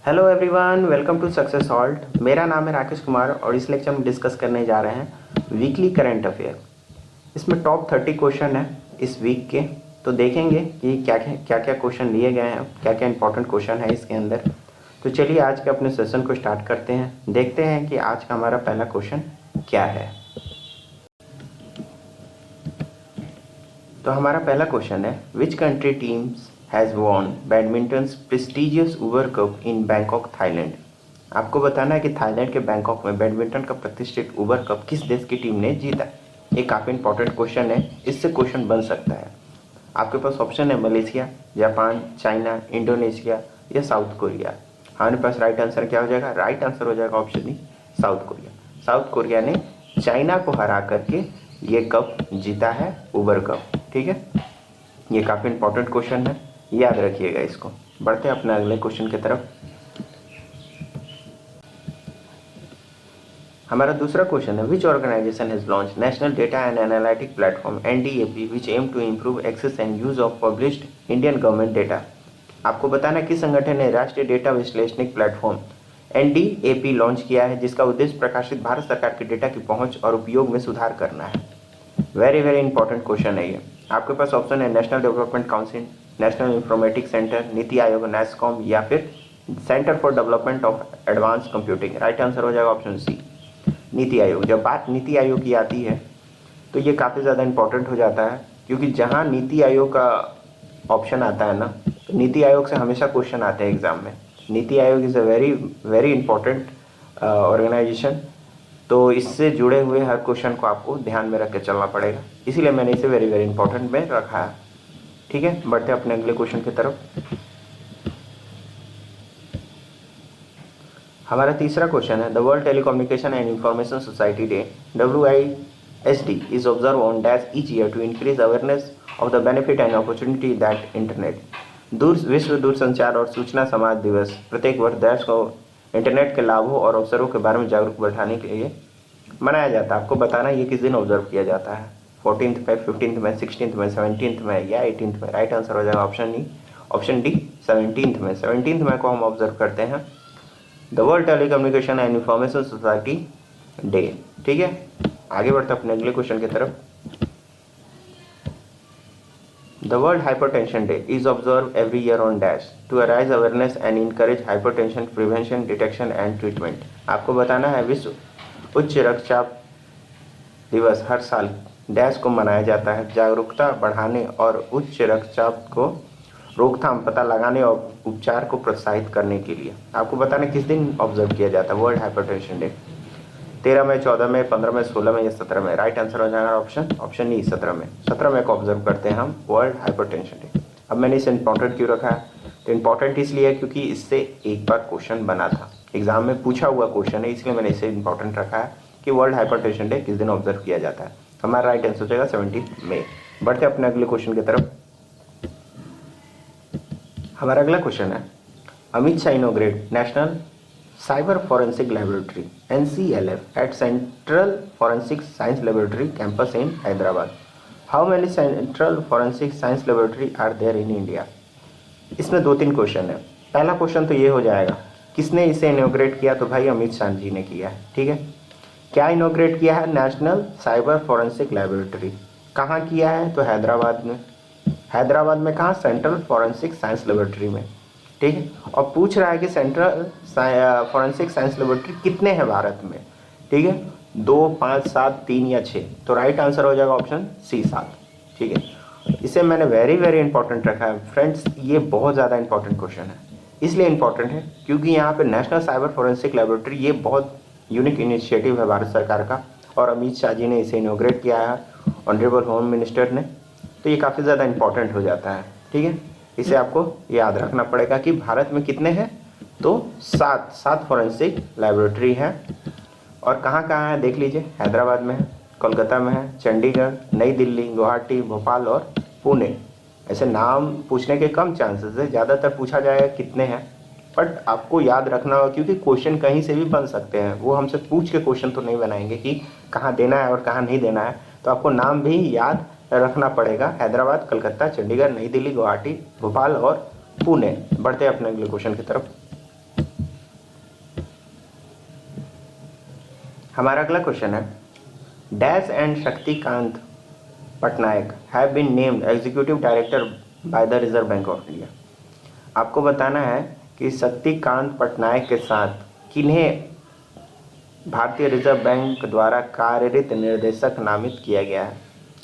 Hello everyone, welcome to success salt. मेरा नाम है राकेश कुमार और इस लेक्चर में डिस्कस करने जा रहे हैं वीकली करंट अफेयर। इसमें टॉप 30 क्वेश्चन है इस वीक के। तो देखेंगे कि क्या क्या क्वेश्चन लिए गए हैं, क्या क्या इंपॉर्टेंट क्वेश्चन है इसके अंदर। तो चलिए आज के अपने सेशन को स्टार्ट करते हैं। देखते हैं कि आज का हमारा पहला क्वेश्चन क्या है। तो हमारा पहला क्वेश्चन है, which country teams has won badminton prestigious Uber cup in Bangkok Thailand. आपको बताना है कि थाईलैंड के बैंकॉक में बैडमिंटन का प्रतिष्ठित उबर कप किस देश की टीम ने जीता। ये काफ़ी इंपॉर्टेंट क्वेश्चन है, इससे क्वेश्चन बन सकता है। आपके पास ऑप्शन है मलेशिया, जापान, चाइना, इंडोनेशिया या साउथ कोरिया। हमारे पास राइट आंसर क्या हो जाएगा? राइट आंसर हो जाएगा option E, south Korea. South Korea ने चाइना को हरा करके ये कप जीता है, उबर कप। ठीक है, ये काफ़ी इंपॉर्टेंट क्वेश्चन है, याद रखिएगा इसको। बढ़ते हैं अपने अगले क्वेश्चन की तरफ। हमारा दूसरा क्वेश्चन है, which organization has launch national data and analytic platform NDAP which aim to improve access and use of published Indian government data. आपको बताना किस संगठन ने राष्ट्रीय डेटा विश्लेषणिक प्लेटफॉर्म NDAP लॉन्च किया है, जिसका उद्देश्य प्रकाशित भारत सरकार के डेटा की पहुंच और उपयोग में सुधार करना है। वेरी इंपॉर्टेंट क्वेश्चन है ये। आपके पास ऑप्शन है national development council, national informatics centre, NITI Aayog, NASSCOM या फिर centre for development of advance computing. Right answer हो जाएगा ऑप्शन सी, नीति आयोग। जब बात नीति आयोग की आती है तो ये काफ़ी ज़्यादा इंपॉर्टेंट हो जाता है, क्योंकि जहाँ नीति आयोग का ऑप्शन आता है ना, तो नीति आयोग से हमेशा क्वेश्चन आते हैं एग्जाम में। NITI Aayog is a very important organization. तो इससे जुड़े हुए हर क्वेश्चन को आपको ध्यान में रख के चलना पड़ेगा, इसीलिए मैंने इसे वेरी इंपॉर्टेंट में रखा है। ठीक है, बढ़ते हैं अपने अगले क्वेश्चन की तरफ। हमारा तीसरा क्वेश्चन है, the world telecommunication and information society day WISD is observe on dash each year to increase awareness of the benefit and opportunity that internet. विश्व दूरसंचार और सूचना समाज दिवस प्रत्येक वर्ष देश को इंटरनेट के लाभों और अवसरों के बारे में जागरूक बैठाने के लिए मनाया जाता है। आपको बताना ये किस दिन ऑब्जर्व किया जाता है? 14 में, 15 में, 16 में, 17 में या 18 में। राइट आंसर हो जाएगा ऑप्शन डी 17 में। 17 में को हम ऑब्जर्व करते हैं the world telecommunication and information society day. ठीक है, आगे बढ़ते अपने अगले क्वेश्चन की तरफ। The world hypertension day is observe every year on dash to arise awareness and encourage hypertension prevention, detection and treatment. आपको बताना है विश्व उच्च रक्तचाप दिवस हर साल डैश को मनाया जाता है जागरूकता बढ़ाने और उच्च रक्तचाप को रोकथाम, पता लगाने और उपचार को प्रोत्साहित करने के लिए। आपको बताना किस दिन ऑब्जर्व किया जाता है वर्ल्ड हाइपरटेंशन डे? 13 में, 14 में, 15 में, 16 में या 17 में। राइट आंसर हो जाएगा ऑप्शन ई 17 में। 17 में को ऑब्जर्व करते हैं हम वर्ल्ड हाइपरटेंशन डे। अब मैंने इसे इंपॉर्टेंट क्यों रखा है? तो इंपॉर्टेंट इसलिए है क्योंकि इससे एक बार क्वेश्चन बना था, एग्जाम में पूछा हुआ क्वेश्चन है, इसलिए मैंने इसे इंपॉर्टेंट रखा है कि वर्ल्ड हाइपरटेंशन डे किस दिन ऑब्जर्व किया जाता है। हमारा राइट आंसर हो जाएगा 17 मई। बढ़ते अपने अगले क्वेश्चन की तरफ। हमारा अगला क्वेश्चन है, Amit Shah inaugurate national cyber forensic laboratory NCLF at central forensic science laboratory campus in Hyderabad. How many central forensic science laboratory are there in India? इसमें 2-3 क्वेश्चन है। पहला क्वेश्चन तो ये हो जाएगा, किसने इसे इनॉग्रेट किया? तो भाई अमित शाह जी ने किया है। ठीक है, क्या इनॉग्रेट किया है? National cyber forensic laboratory. कहाँ किया है? तो हैदराबाद में। हैदराबाद में कहाँ? सेंट्रल फॉरेंसिक साइंस लेबोरेटरी में। ठीक है, और पूछ रहा है कि सेंट्रल फॉरेंसिक साइंस लेबोरेटरी कितने हैं भारत में? ठीक है, 2, 5, 7, 3 या 6। तो राइट आंसर हो जाएगा ऑप्शन सी 7। ठीक है, इसे मैंने वेरी इंपॉर्टेंट रखा है फ्रेंड्स। ये बहुत ज़्यादा इंपॉर्टेंट क्वेश्चन है, इसलिए इंपॉर्टेंट है क्योंकि यहाँ पे नेशनल साइबर फॉरेंसिक लेबोरेटरी ये बहुत यूनिक इनिशिएटिव है भारत सरकार का, और अमित शाह जी ने इसे इनॉग्रेट किया है, ऑनरेबल होम मिनिस्टर ने। तो ये काफ़ी ज़्यादा इंपॉर्टेंट हो जाता है। ठीक है, इसे आपको याद रखना पड़ेगा कि भारत में कितने हैं? तो 7 फॉरेंसिक लेबोरेटरी हैं। और कहाँ है देख लीजिए, हैदराबाद में है, कोलकाता में है, चंडीगढ़, नई दिल्ली, गुवाहाटी, भोपाल और पुणे। ऐसे नाम पूछने के कम चांसेस है, ज़्यादातर पूछा जाएगा कितने हैं, बट आपको याद रखना होगा क्योंकि क्वेश्चन कहीं से भी बन सकते हैं। वो हमसे पूछ के क्वेश्चन तो नहीं बनाएंगे कि कहाँ देना है और कहाँ नहीं देना है। तो आपको नाम भी याद रखना पड़ेगा, हैदराबाद, कलकत्ता, चंडीगढ़, नई दिल्ली, गुवाहाटी, भोपाल और पुणे। बढ़ते हैं अपने अगले क्वेश्चन की तरफ। हमारा अगला क्वेश्चन है, dash and Shaktikanta Patnaik have been named executive director by the reserve bank of India. आपको बताना है कि शक्तिकांत पटनायक के साथ किन्हें भारतीय रिजर्व बैंक द्वारा कार्यकारी निर्देशक नामित किया गया है,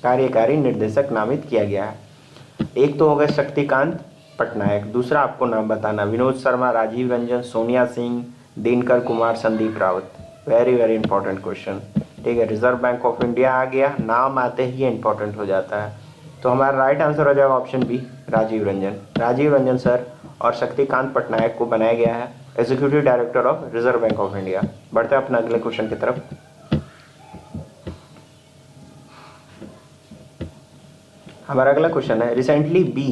कार्यकारी निर्देशक नामित किया गया है। एक तो हो गए शक्तिकांत पटनायक, दूसरा आपको नाम बताना Vinod Sharma, Rajiv Ranjan, Sonia Singh, Dinkar Kumar, Sandeep Rawat. Very very important question, ठीक है। रिजर्व बैंक ऑफ इंडिया आ गया, नाम आते ही इंपॉर्टेंट हो जाता है। तो हमारा राइट आंसर हो जाएगा option B, Rajiv Ranjan. Rajiv Ranjan sir और शक्तिकांत पटनायक को बनाया गया है executive director of reserve bank of India. बढ़ते हैं अपने अगले क्वेश्चन की तरफ। हमारा अगला क्वेश्चन है, recently B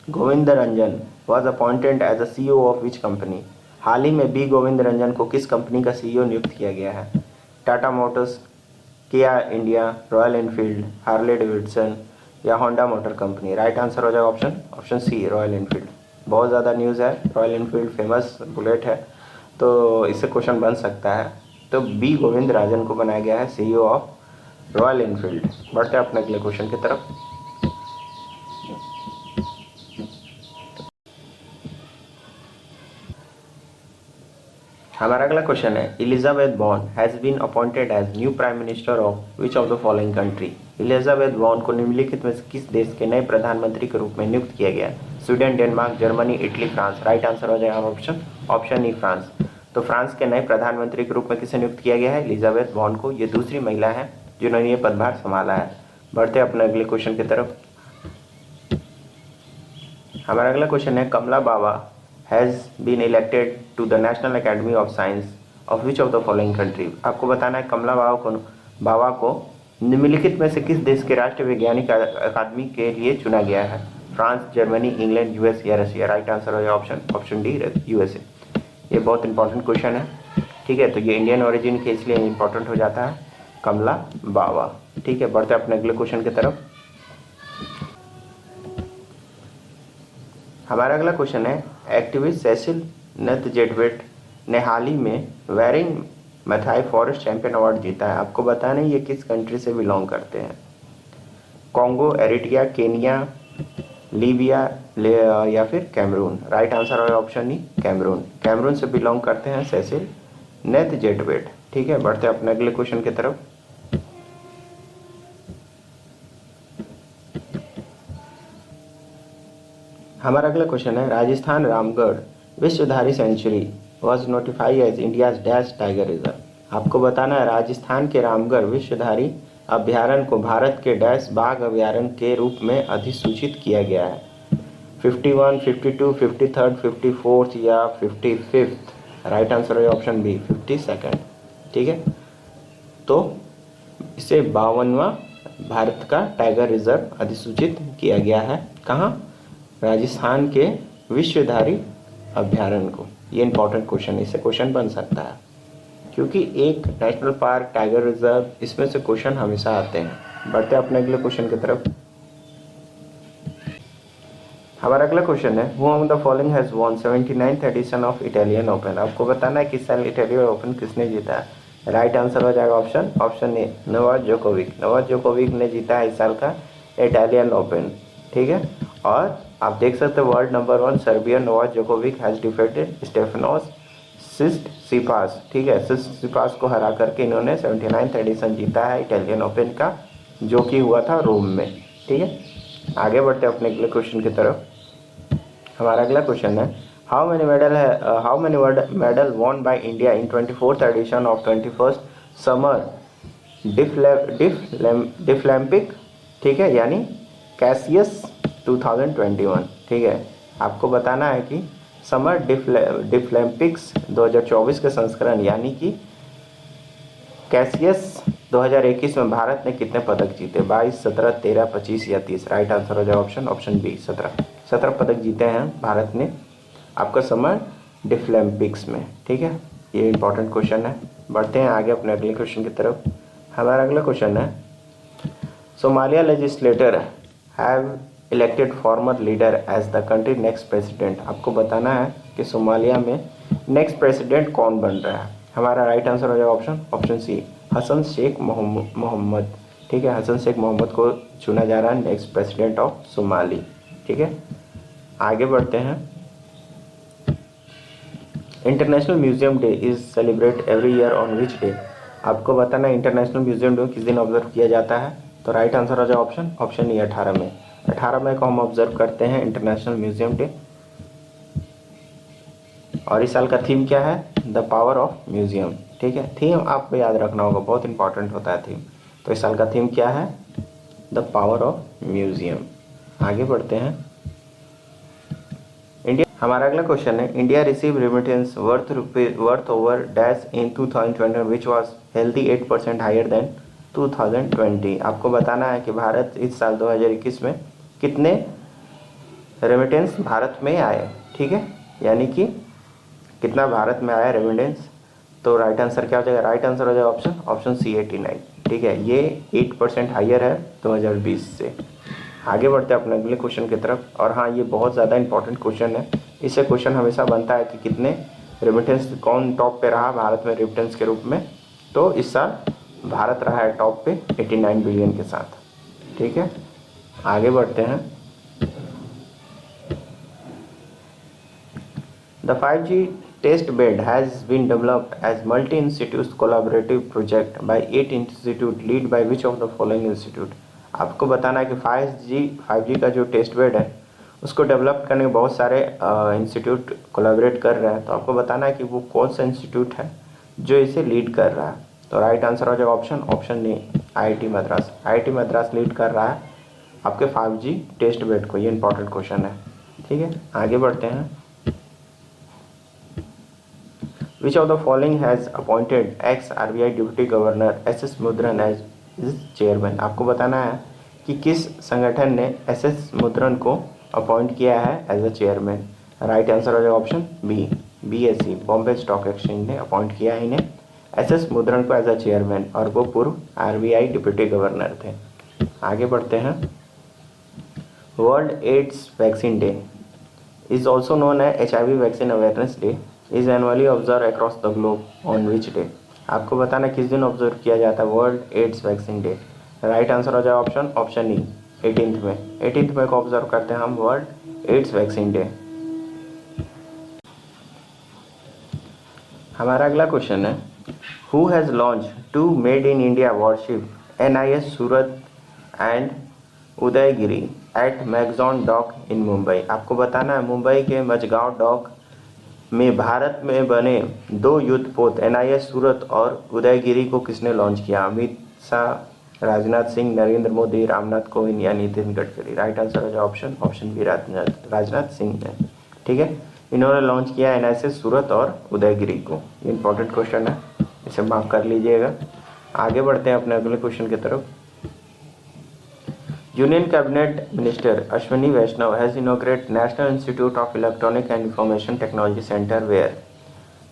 Govind Ranjan was appointed as a CEO of which company. हाल ही में बी गोविंद रंजन को किस कंपनी का CEO नियुक्त किया गया है? Tata Motors, Kia India, Royal Enfield, Harley Davidson या Honda Motor Company. Right answer हो जाएगा ऑप्शन सी, रॉयल एनफील्ड। बहुत ज़्यादा न्यूज़ है, रॉयल एनफील्ड फेमस बुलेट है, तो इससे क्वेश्चन बन सकता है। तो बी गोविंद राजन को बनाया गया है CEO ऑफ रॉयल एनफील्ड। बढ़ते हैं अपने अगले क्वेश्चन की तरफ। हमारा अगला क्वेश्चन है, Elisabeth Borne has been appointed as new prime minister of which of the following country. Elisabeth Borne को निम्नलिखित में से किस देश के नए प्रधानमंत्री के रूप में नियुक्त किया गया? Sweden, Denmark, Germany, Italy, France. Right answer हो जाएगा ऑप्शन ई, फ्रांस। तो फ्रांस के नए प्रधानमंत्री के रूप में किसे नियुक्त किया गया है? एलिजाबेथ बॉर्न को। ये दूसरी महिला है जिन्होंने ये पदभार संभाला है। बढ़ते अपने अगले क्वेश्चन की तरफ। हमारा अगला क्वेश्चन है, Kamala Baba has been elected to the National Academy of Science of which of the following country. आपको बताना है कमला बाबा को निम्नलिखित में से किस देश के राष्ट्रीय वैज्ञानिक अकादमी के लिए चुना गया है? फ्रांस, जर्मनी, इंग्लैंड, US या रशिया। राइट आंसर हो जाए ऑप्शन डी, USA। ये बहुत इंपॉर्टेंट क्वेश्चन है, ठीक है। तो ये इंडियन ओरिजिन के इसलिए इंपॉर्टेंट हो जाता है, कमला बाबा, ठीक है। बढ़ते अपने अगले क्वेश्चन की तरफ। हमारा अगला क्वेश्चन है, एक्टिविस्ट सेसिल नथजेटवेट ने हाल ही में वेरिंग मैथाई फॉरेस्ट चैंपियन अवार्ड जीता है। आपको बताना है ये किस कंट्री से बिलोंग करते हैं? कॉन्गो, एरिट्रिया, केनिया, लीबिया या फिर कैमरून। राइट आंसर है ऑप्शन ई, कैमरून। कैमरून से बिलोंग करते हैं सेसिल नथजेटवेट, ठीक है। बढ़ते अपने अगले क्वेश्चन की तरफ। हमारा अगला क्वेश्चन है, Rajasthan Ramgarh Vishwadhari sanctuary was notified as India's dash tiger reserve. आपको बताना है राजस्थान के रामगढ़ विश्वधारी अभ्यारण्य को भारत के डैश बाघ अभ्यारण्य के रूप में अधिसूचित किया गया है। 51, 52, 53, 54 या 55। राइट आंसर है ऑप्शन बी, 52, ठीक है। तो इसे 52वां भारत का टाइगर रिजर्व अधिसूचित किया गया है। कहाँ? राजस्थान के विश्वधारी अभ्यारण्य को। ये इंपॉर्टेंट क्वेश्चन है, इससे क्वेश्चन बन सकता है क्योंकि एक नेशनल पार्क, टाइगर रिजर्व, इसमें से क्वेश्चन हमेशा आते हैं। बढ़ते अपने अगले क्वेश्चन की तरफ। हमारा अगला क्वेश्चन है, who among the following has won 79th edition of Italian open. आपको बताना है किस साल इटालियन ओपन किसने जीता है? राइट आंसर हो जाएगा option A, Novak Djokovic. Novak Djokovic ने जीता है इस साल का इटालियन ओपन, ठीक है। और आप देख सकते हैं world number 1 Serbian Novak Djokovic has defeated Stefanos Tsitsipas, ठीक है। सिट्सिपास को हरा करके इन्होंने 79th एडिशन जीता है इटालियन ओपन का, जो कि हुआ था रोम में, ठीक है। आगे बढ़ते अपने अगले क्वेश्चन की तरफ। हमारा अगला क्वेश्चन है, how many medal won by India in 24th edition of 21st summer Deaflympics, ठीक है, यानी कैसियस 2021, ठीक है। आपको बताना है कि समर डिफलैम्पिक्स 2024 के संस्करण यानी कि कैसियस 2021 में भारत ने कितने पदक जीते? 22, 17, 13, 25 या 30। राइट आंसर हो जाए ऑप्शन बी, 17 पदक जीते हैं भारत ने आपका समर डिफलैम्पिक्स में, ठीक है। ये इंपॉर्टेंट क्वेश्चन है। बढ़ते हैं आगे अपने अगले क्वेश्चन की तरफ। हमारा अगला क्वेश्चन है, Somalia legislator have elected former leader as the country next president. आपको बताना है कि सोमालिया में नेक्स्ट प्रेसिडेंट कौन बन रहा है। हमारा राइट आंसर हो जाएगा ऑप्शन सी, हसन शेख मोहम्मद, ठीक है, हसन शेख मोहम्मद को चुना जा रहा है नेक्स्ट प्रेसिडेंट ऑफ सोमाली। ठीक है, आगे बढ़ते हैं। International museum day is celebrate every year on which day. आपको बताना है इंटरनेशनल म्यूजियम डे किस दिन ऑब्जर्व किया जाता है। तो राइट आंसर हो जाए ऑप्शन ई 18 मई। 18 मई को हम ऑब्जर्व करते हैं इंटरनेशनल म्यूजियम डे। और इस साल का थीम क्या है? The power of museum. ठीक है, थीम आपको याद रखना होगा, बहुत इंपॉर्टेंट होता है थीम। तो इस साल का थीम क्या है? The power of museum. आगे बढ़ते हैं। इंडिया, हमारा अगला क्वेश्चन है, India receive remittance worth over dash in 2020 which was healthy 8% higher than 2020। आपको बताना है कि भारत इस साल 2021 में कितने रेमिटेंस भारत में आए। ठीक है, यानी कि कितना भारत में आया रेमिटेंस। तो राइट आंसर क्या हो जाएगा? राइट आंसर हो जाएगा ऑप्शन सी 89। ठीक है, ये 8% हायर है 2020 से। आगे बढ़ते हैं अपने अगले क्वेश्चन की तरफ। और हाँ, ये बहुत ज़्यादा इंपॉर्टेंट क्वेश्चन है। इससे क्वेश्चन हमेशा बनता है कि कितने रेमिटेंस, कौन टॉप पे रहा भारत में रेमिटेंस के रूप में। तो इस साल भारत रहा है टॉप पे 89 बिलियन के साथ। ठीक है, आगे बढ़ते हैं। The 5G test bed has been developed as multi-institute collaborative project by 8 institute lead by which of the following institute। आपको बताना है कि 5G का जो टेस्ट बेड है उसको डेवलप करने में बहुत सारे इंस्टीट्यूट कोलैबोरेट कर रहे हैं। तो आपको बताना है कि वो कौन सा इंस्टीट्यूट है जो इसे लीड कर रहा है। तो राइट आंसर हो जाएगा option A IIT Madras. IIT Madras lead कर रहा है आपके 5G टेस्ट बेड को। ये इंपॉर्टेंट क्वेश्चन है। ठीक है, आगे बढ़ते हैं। Which of the following has appointed ex RBI Deputy Governor SS मुद्रन as his chairman। आपको बताना है कि किस संगठन ने SS मुद्रन को अपॉइंट किया है as a chairman. Right answer हो जाएगा option B BSE Bombay stock exchange ने अपॉइंट किया है इन्हें SS मुद्रन को एज अ चेयरमैन, और वो पूर्व RBI डिप्टी गवर्नर थे। आगे बढ़ते हैं। World AIDS vaccine day is also known as HIV vaccine awareness day is annually observe across the globe on which day. आपको बताना किस दिन ऑब्जर्व किया जाता है world AIDS vaccine day. Right answer हो जाए ऑप्शन ई 18 में। 18 मई को ऑब्जर्व करते हैं हम वर्ल्ड एड्स वैक्सीन डे। हमारा अगला क्वेश्चन है, who has launch 2 made in India warship NIS Surat and Udaygiri at Mazagon dock in Mumbai. आपको बताना है मुंबई के मझगांव डॉक में भारत में बने 2 युद्धपोत NIS सूरत और उदयगिरी को किसने लॉन्च किया? अमित शाह, राजनाथ सिंह, नरेंद्र मोदी, रामनाथ कोविंद या नितिन गडकरी। राइट आंसर हो जाए ऑप्शन बी राजनाथ सिंह ने। ठीक है, इन्होंने लॉन्च किया NIS सूरत और उदयगिरी को। ये इंपॉर्टेंट क्वेश्चन है, इसे मार्क कर लीजिएगा। आगे बढ़ते हैं अपने अगले क्वेश्चन की तरफ। Union cabinet minister Ashwini Vaishnaw has inaugurate national institute of electronic and information technology centre where.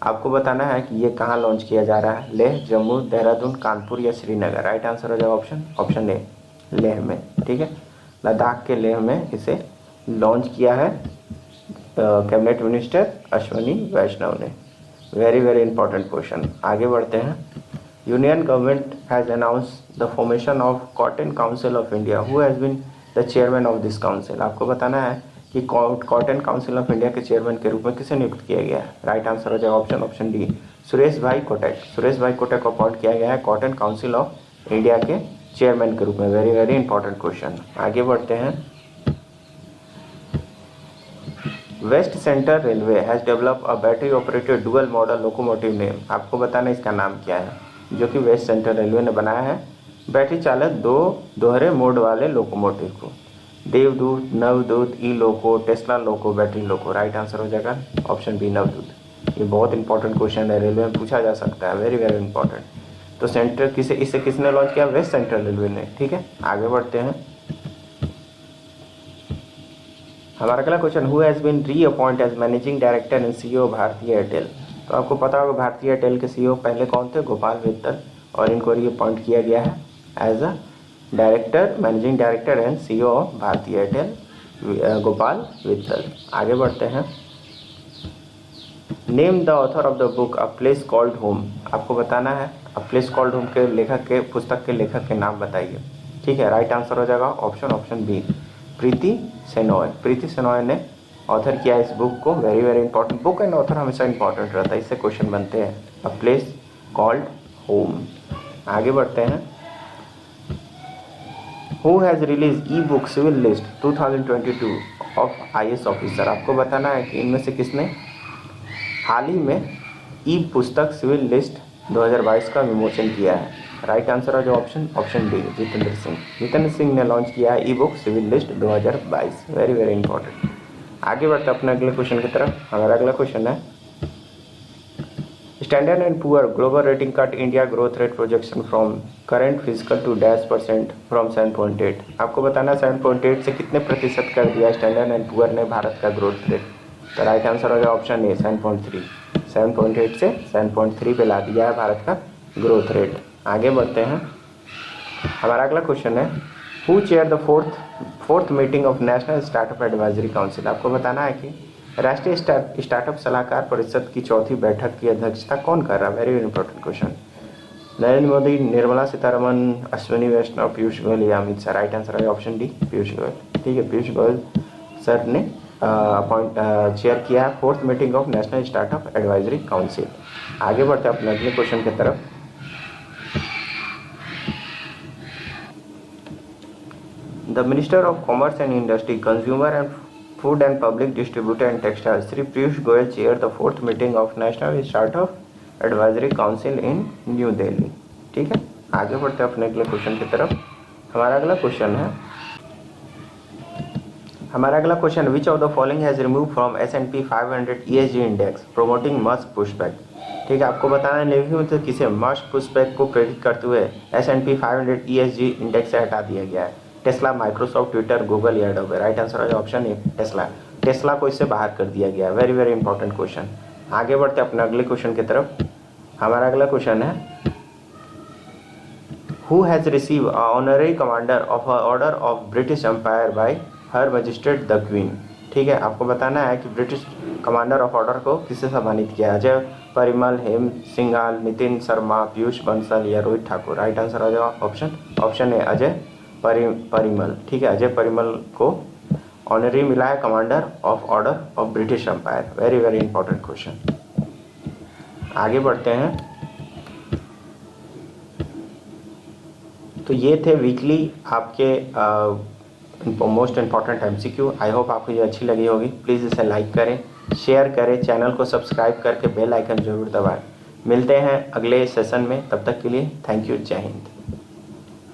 आपको बताना है कि ये कहाँ लॉन्च किया जा रहा है, लेह, जम्मू, देहरादून, कानपुर या श्रीनगर। राइट आंसर हो जाएगा ऑप्शन ए लेह में। ठीक है, लद्दाख के लेह में इसे लॉन्च किया है कैबिनेट मिनिस्टर अश्विनी वैष्णव ने। Very very important question. आगे बढ़ते हैं। Union government has announced the formation of Cotton Council of India. Who has been the chairman of this council? आपको बताना है कि कॉटन काउंसिल ऑफ इंडिया के चेयरमैन के रूप में किसे नियुक्त किया गया है। राइट आंसर हो जाएगा ऑप्शन डी सुरेश भाई कोटक। सुरेश भाई कोटक को अपॉइंट किया गया है कॉटन काउंसिल ऑफ इंडिया के चेयरमैन के रूप में। Very very important question. आगे बढ़ते हैं। West central railway has develop a battery operated dual model locomotive name. आपको बताना इसका नाम क्या है, जो कि वेस्ट सेंट्रल रेलवे ने बनाया है बैटरी चालित 2 दोहरे मोड वाले लोकोमोटिव को। देवदूत, नवदूत, ई लोको, टेस्ला लोको, बैटरी लोको। राइट आंसर हो जाएगा ऑप्शन बी नवदूत। ये बहुत इंपॉर्टेंट क्वेश्चन है, रेलवे में पूछा जा सकता है। Very very important. तो इसे किसने लॉन्च किया? वेस्ट सेंट्रल रेलवे ने। ठीक है, आगे बढ़ते हैं। हमारा अगला question, who has been reappoint as managing director and CEO Bharti Airtel. तो आपको पता होगा भारतीय एयरटेल के CEO पहले कौन थे? गोपाल वित्तल, और इनको री अपॉइंट किया गया है as a director, managing director and CEO of Bharti Airtel Gopal Vittal. आगे बढ़ते हैं। Name the author of the book a place called home. आपको बताना है अब प्लेस कॉल्ड होम के लेखक के पुस्तक के लेखक के नाम बताइए। ठीक है, राइट आंसर हो जाएगा ऑप्शन बी, प्रीति सेनॉय। प्रीति सेनॉय ने ऑथर किया इस बुक को। Very very important book and author हमेशा इंपॉर्टेंट रहता है, इससे क्वेश्चन बनते हैं। A place called home. आगे बढ़ते हैं। Who has release e book civil list 2022 of IAS officer. आपको बताना है कि इनमें से किसने हाल ही में ई पुस्तक सिविल लिस्ट 2022 का विमोचन किया है। राइट आंसर है जो ऑप्शन डी, जितेंद्र सिंह। जितेंद्र सिंह ने लॉन्च किया है e book civil list 2022। Very very important. आगे बढ़ते हैं अपने अगले क्वेश्चन की तरफ। हमारा अगला क्वेश्चन है standard and poor global rating cut India growth rate projection from current physical to %, from 7.8। आपको बताना 7.8 से कितने प्रतिशत कर दिया स्टैंडर्ड एंड पुअर ने भारत का ग्रोथ रेट। तो राइट आंसर हो जाए ऑप्शन ए 7.3। 7.8 से 7.3 पे ला दिया है भारत का ग्रोथ रेट। आगे बढ़ते हैं। हमारा अगला क्वेश्चन है who chair the fourth meeting of National Startup Advisory council. आपको बताना है कि राष्ट्रीय स्टार्टअप सलाहकार परिषद की चौथी बैठक की अध्यक्षता कौन कर रहा है। Very important question. Narendra Modi, Nirmala Sitharaman, Ashwini Vaishnaw, Piyush Goyal या अमित शाह। राइट आंसर है ऑप्शन डी, पीयूष गोयल। ठीक है, पीयूष गोयल सर ने चेयर किया है fourth meeting of National Startup Advisory Council. आगे बढ़ते हैं अपने अगले क्वेश्चन की तरफ। The minister of commerce and industry, consumer and food and public distributor and textile Shri Piyush Goyal chair the fourth meeting of National Startup Advisory council in new Delhi. ठीक है, आगे बढ़ते हैं अपने अगले क्वेश्चन की तरफ। हमारा अगला question which of the following has remove from S&P 500 ESG index promoting Musk pushback. ठीक है, आपको बताना है नेवी में तो किसे मस्क पुशबैक को प्रेरित करते हुए S&P 500 ESG इंडेक्स से हटा दिया गया है। टेस्ला, माइक्रोसॉफ्ट, ट्विटर, गूगल या एडोबे। राइट आंसर है ऑप्शन ए टेस्ला। टेस्ला को इससे बाहर कर दिया गया है। Very very important question. आगे बढ़ते हैं अपने अगले क्वेश्चन की तरफ। हमारा अगला क्वेश्चन है who has receive honorary commander of order of British empire by her magistrate the queen. ठीक है, आपको बताना है कि ब्रिटिश कमांडर ऑफ ऑर्डर को किससे सम्मानित किया। अजय परिमल, हेम सिंघाल, नितिन शर्मा, पीयूष बंसल या रोहित ठाकुर। राइट आंसर आ जाएगा ऑप्शन ए अजय परिमल। ठीक है, अजय परिमल को ऑनरी मिला है commander of order of British empire. Very very important question. आगे बढ़ते हैं। तो ये थे वीकली आपके most important MCQ। I hope आपको ये अच्छी लगी होगी। प्लीज़ इसे लाइक करें, शेयर करें, चैनल को सब्सक्राइब करके बेल आइकन जरूर दबाएं। मिलते हैं अगले सेशन में, तब तक के लिए थैंक यू। जय हिंद।